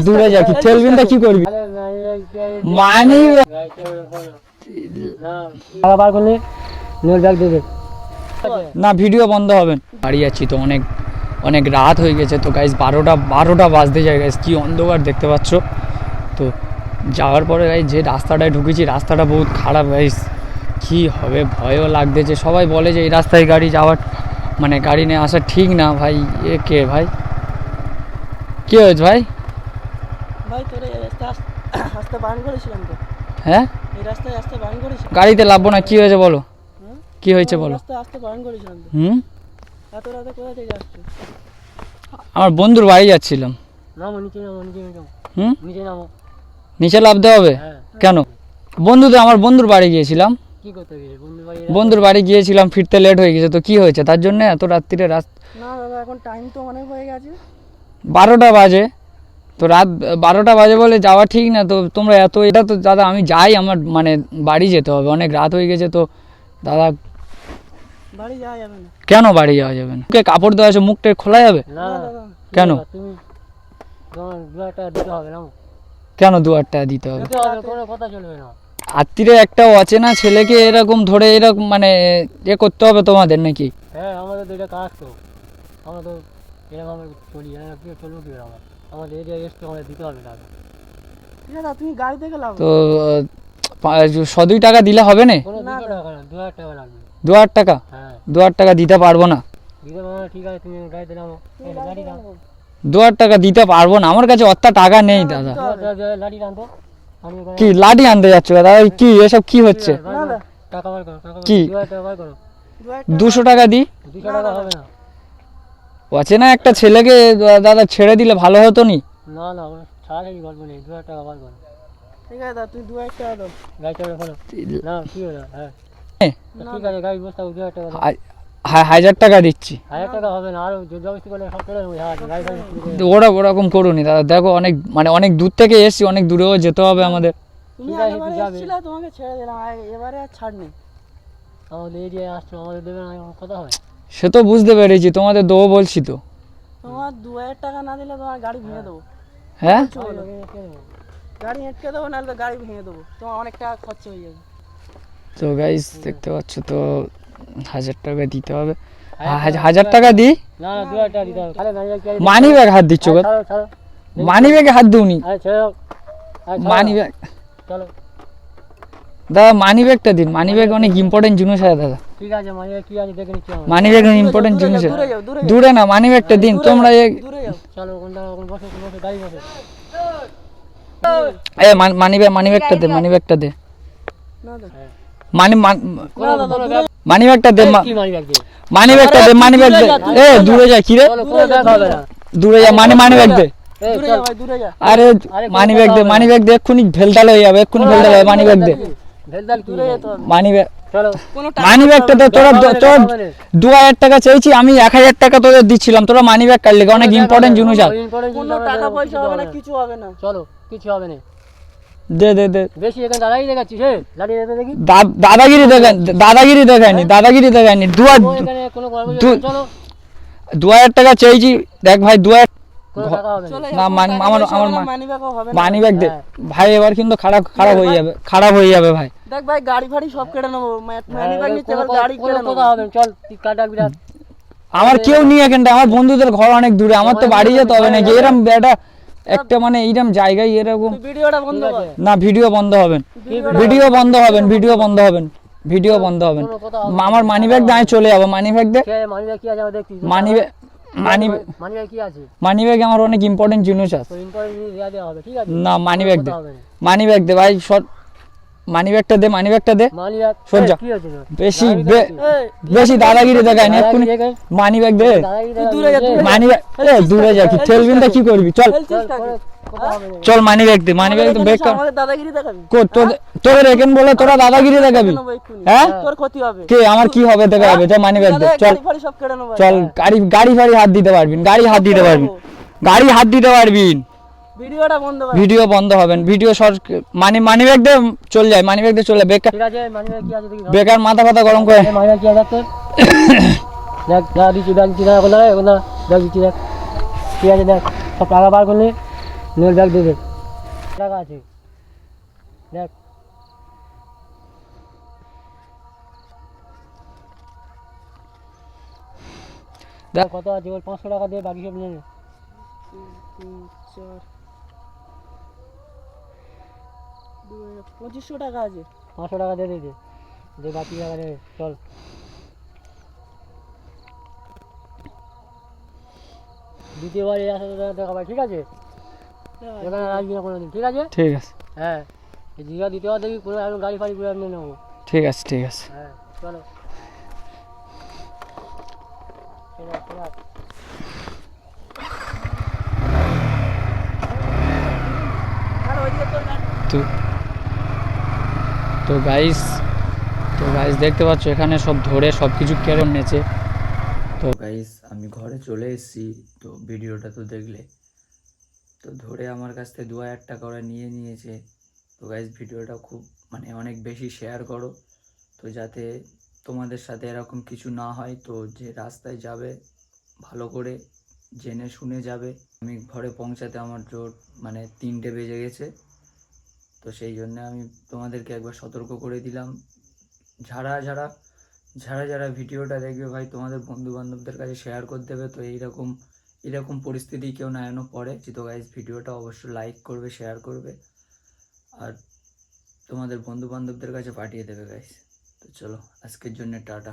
দূরে যা, কি ঠেলবিন তা কি করবি? মানি না, ভিডিও বন্ধ হবেন। বাড়ি যাচ্ছি তো, অনেক অনেক রাত হয়ে গেছে তো গাইস, 12টা বাজতে যায় গাইস। কি অন্ধকার দেখতে পাচ্ছ তো। যাওয়ার পরে গাইস যে রাস্তাটায় ঢুকেছি, রাস্তাটা বহুত খারাপ গাইস। কি হবে ভয়ও লাগতেছে। সবাই বলে যে এই রাস্তায় গাড়ি যাওয়ার মানে গাড়ি নিয়ে আসা ঠিক না ভাই। এ কে ভাই, কি হয়েছে ভাই? ভাই তোরে রাস্তা বারণ করেছিলাম তো। হ্যাঁ, এই রাস্তায় আসতে বারণ করেছিলাম। গাড়িতে লাভবো না, কি হয়েছে বলো? কি হয়েছে বলো? রাস্তায় আসতে বারণ করেছিলাম তো। এত রাতে কোথা থেকে আসছো? আমার বন্ধুর বাড়ি যাচ্ছিলাম। নামো নিচে, নামো নিচে, নামো নিচে, নামো। নিচে নামতে হবে? কেন? আমার বন্ধুর বাড়ি গিয়েছিলাম। কি করতে গিয়ে বন্ধুর বাড়ি গিয়েছিলাম, ফিরতে লেট হয়ে গেছে তো কি হয়েছে তার জন্য এত রাত্রিরে না দাদা, এখন টাইম তো অনেক হয়ে গেছে। 12টা বাজে তো, রাত 12টা বাজে বলে যাওয়া ঠিক না তো। তোমরা এত এটা তো দাদা, আমি যাই, আমার মানে বাড়ি যেতে হবে, অনেক রাত হয়ে গেছে তো দাদা। বাড়ি যাওয়া যাবে না। কেন বাড়ি যাওয়া যাবে না? কাপড় দেওয়া আছে, মুখটা খোলা যাবে? না দাদা। কেন? তুমি তোমার 2 টাকা দিতে হবে না। কেন 2 টাকা দিতে হবে? কোনো কথা চলবে না। রাত্রিরে একটা অচেনা ছেলেকে এরকম ধরে এরকম মানে করতে হবে তোমাদের নাকি? হ্যাঁ, আমাদের তো এটা কাজ তো। আমরা তো এরকম আমরা চলি, কি চলবো কি আমাদের এরিয়া এসে আমাদের দিতে হবে দাদা। ঠিক আছে, তুমি গাড়ি থেকে লাভ তো 100-2 টাকা দিলে হবে না? কোনো 2 টাকা না, 2,000 টাকা লাগবে। 2,000 টাকা? হ্যাঁ, 2,000 টাকা দিতে পারবো না। দিতে পারবো না। ঠিক আছে, তুমি গাড়িতে নামো। লাঠি নাও। 2,000 টাকা দিতে পারবো না, আমার কাছে অত টাকা নেই দাদা। লাঠি আনতো। কি লাঠি আনতে যাচ্ছ দাদা? কি এসব কি হচ্ছে? টাকা বার করো। কি 2,000 টাকা বার করো। 200 টাকা দিই? 200 টাকা হবে না। অচেনা একটা ছেলেকে দাদা ছেড়ে দিলে ভালো হতো নি? না না, ছাড়াছাড়ি গল্প নেই। 2,000 টাকা বার করো। ঠিক আছে দাদা, তুমি 2,000 টাকা দাও। গাড়ি চাপে ফেলো না। কি হলো? হ্যাঁ ঠিক আছে, গাড়ি বসতে 2,000 টাকা দাও। 1,000 টাকা দিচ্ছি। 1,000 টাকা হবে না, আরো জবরদস্তি করলে সব কেটে নেবো। ওরকম করুনি দাদা, দেখো অনেক মানে অনেক দূর থেকে এসছি, অনেক দূরেও যেতে হবে আমাদের। তুমি আগেবারে এসেছিলে, তোমাকে ছেড়ে দিলাম, এবারে আর ছাড় নেই। আমাদের এরিয়ায় আসছো, আমাদের দেবে না, কথা হয়। সে তো বুঝতে পেরেছি, তোমাদের দেবো বলছি তো। তোমার 2,000 টাকা না দিলে তোমার গাড়ি ভেঙে দেবো। হ্যাঁ, গাড়ি হেঁটকে দেবো, নাহলে তো গাড়ি ভেঙে দেবো। তোমার অনেক টাকা খরচা হয়ে যাবে। তো গাইস দেখতে পাচ্ছ তো, 1,000 টাকা দিতে হবে। 1,000 টাকা দিই? না না, 2,000 টাকা দিতে হবে। মানি ব্যাগ হাত দিচ্ছ? মানি ব্যাগে হাত দিউনি। মানি ব্যাগ চলো দাদা, মানি ব্যাগটা দিন। মানি ব্যাগ অনেক ইম্পর্টেন্ট জিনিস আছে দাদা। ঠিক আছে, মানি ব্যাগ কি আছে দেখে নিচ্ছি। মানি ব্যাগ ইম্পর্টেন্ট জিনিস। দূরে না, মানি ব্যাগটা দিন তোমরা। চলো কোনটা বসে বসে গাড়ি বসে। মানি ব্যাগটা দে, মানি ব্যাগটা দে। মানি ব্যাগটা দে, মানি ব্যাগটা দে, মানি ব্যাগ দে। দূরে যা, কি রে দূরে যা, মানি ব্যাগ দে। আরে মানি ব্যাগ দে, মানি ব্যাগ দে। এক্ষুনি ভেলতাল হয়ে যাবে, এক্ষুনি ভেলতাল হয়ে যাবে। মানি ব্যাগ দে, মানি ব্যাগ। মানি ব্যাগটা দে। তোরা 2,000 টাকা চেয়েছি আমি, 1,000 টাকা তোদের দিচ্ছিলাম। তোরা মানি ব্যাগ কাটলি, অনেক ইম্পর্টেন্ট জিনিস আছে। কোনো টাকা পয়সা হবে না, কিছু হবে না। চলো, কিছু হবে না। দে দে দে। বেশি এখানে দাদাগিরি দেখাচ্ছিস? লাঠি দে দেখি। দাদাগিরি দেখায়নি। 2,000 টাকা চেয়েছি। দেখ ভাই, 2,000 না, মানি ব্যাগ দে ভাই। এবার কিন্তু খারাপ হয়ে যাবে ভাই। দেখ ভাই, গাড়ি ফাড়ি সব কেটে নেবো। মানি ব্যাগ নিতে হবে, গাড়ি কেটে নেবো। কথা হবে, চল কাটা বিরাট। আমার কেউ নেই এখানটা, আমার বন্ধুদের ঘর অনেক দূরে, আমার তো বাড়ি যেতে হবে নাকি? এরকম একটা মানে এইরকম জায়গায় এরকম। ভিডিওটা বন্ধ কর। না, ভিডিও বন্ধ হবেন, ভিডিও বন্ধ হবেন, ভিডিও বন্ধ হবেন, ভিডিও বন্ধ হবেন। আমার মানি ব্যাগ দে, আমি চলে যাবো। মানি ব্যাগ দে। মানি ব্যাগ কি আছে আমার দেখছি। মানি ব্যাগ কি আছে? মানি ব্যাগ আমার অনেক ইম্পর্টেন্ট জিনিস আছে। তো ইম্পর্টেন্ট জিনিস দেওয়া হবে, ঠিক আছে? না, মানি ব্যাগ দে, মানি ব্যাগ দে ভাই। মানি ব্যাগটা দে, মানি ব্যাগটা দে। মানি ব্যাগ সর যা, কি আছে? বেশি দাদাগিরি দেখায়নি। এক্ষুনি মানি ব্যাগ দে। মানি ব্যাগ দূরে যা, কি ঠেলবিন তা কি করবি? চল মানি ব্যাগ দে, মানি ব্যাগ দে। ব্যাগ দাদাগিরি দেখাবি? তোদের এখানে বলে তোরা দাদাগিরি দেখাবি? হ্যাঁ, তোর ক্ষতি হবে। কে আমার কি হবে দেখাবে? যা মানি ব্যাগ দে। চল চল, গাড়ি ফাড়ি হাত দিতে পারবিন, গাড়ি হাত দিতে পারবিন। ভিডিওটা বন্ধ কর। ভিডিও বন্ধ হবেন, ভিডিও শর্ট। মানি ব্যাগ দে, চল যায়। মানি ব্যাগ দে, চলে। বেকার, ঠিক আছে, মানি ব্যাগ কি আছে দেখি। বেকার মাথা গরম করে। মানি ব্যাগ কি আছে তোর? দেখ, যা দিচ্ছি, ব্যাগ দিচ্ছি না, এখন দেখ, ব্যাগ দিচ্ছি, দেখ। ঠিক আছে, দেখ, সব টাকা বার করলি। নোট ব্যাগ দিয়ে দে টাকা আছে দেখ দেখ কত আছে ওর 500 টাকা দিয়ে বাকি সব নিয়ে নে 2500 টাকা আছে 500 টাকা দিয়ে দে দে বাকি টাকা দে চল দ্বিতীয়বার এই আসা দেখা ভাই ঠিক আছে এখানে আসবি না কোনোদিন ঠিক আছে ঠিক আছে হ্যাঁ এই দীঘা দ্বিতীয়বার দেখবি পুরো একদম গাড়ি ফাড়ি পুরো নিয়ে নেবো ঠিক আছে ঠিক আছে হ্যাঁ চলো চলো চলো তো তো গাইস দেখতে পাচ্ছ এখানে সব ধরে সব কিছু কেড়ে নিয়েছে। তো গাইস আমি ঘরে চলে এসেছি, তো ভিডিওটা তো দেখলে, তো ধরে আমার কাছ থেকে 2000 টাকা ওরা নিয়ে নিয়েছে। তো গাইস ভিডিওটা খুব মানে অনেক বেশি শেয়ার করো, তো যাতে তোমাদের সাথে এরকম কিছু না হয়। তো যে রাস্তায় যাবে ভালো করে জেনে শুনে যাবে। আমি ঘরে পৌঁছাতে আমার জোর মানে 3টে বেজে গেছে, তো সেই জন্য আমি তোমাদেরকে একবার সতর্ক করে দিলাম। যারা যারা ভিডিওটা দেখবে ভাই তোমাদের বন্ধু বান্ধবদের কাছে শেয়ার করে দেবে। তো এইরকম পরিস্থিতি কেউ না যেন পড়ে। তো গাইজ ভিডিওটা অবশ্যই লাইক করবে, শেয়ার করবে আর তোমাদের বন্ধু বান্ধবদের কাছে পাঠিয়ে দেবে গাইজ। তো চলো আজকের জন্য টাটা।